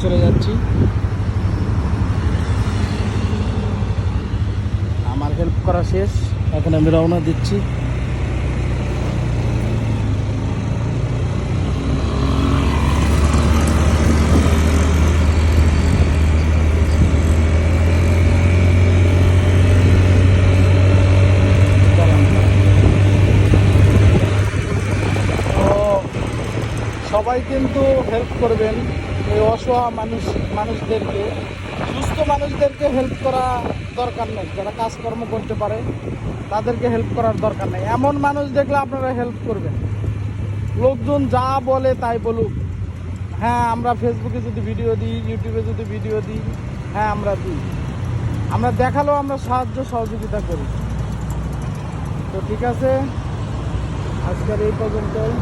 চলে যাচ্ছি। আমার হেল্প করা শেষ, এখন আমি রওনা দিচ্ছি। সবাই কিন্তু হেল্প করবেন, এই অসহায় মানুষদেরকে, সুস্থ মানুষদেরকে হেল্প করা দরকার নেই। যারা কাজকর্ম করতে পারে তাদেরকে হেল্প করার দরকার নেই। এমন মানুষ দেখলে আপনারা হেল্প করবেন। লোকজন যা বলে তাই বলুক, হ্যাঁ আমরা ফেসবুকে যদি ভিডিও দিই, ইউটিউবে যদি ভিডিও দিই, হ্যাঁ আমরা দিই, আমরা দেখালেও আমরা সাহায্য সহযোগিতা করি। তো ঠিক আছে, আজকের এই পর্যন্তই।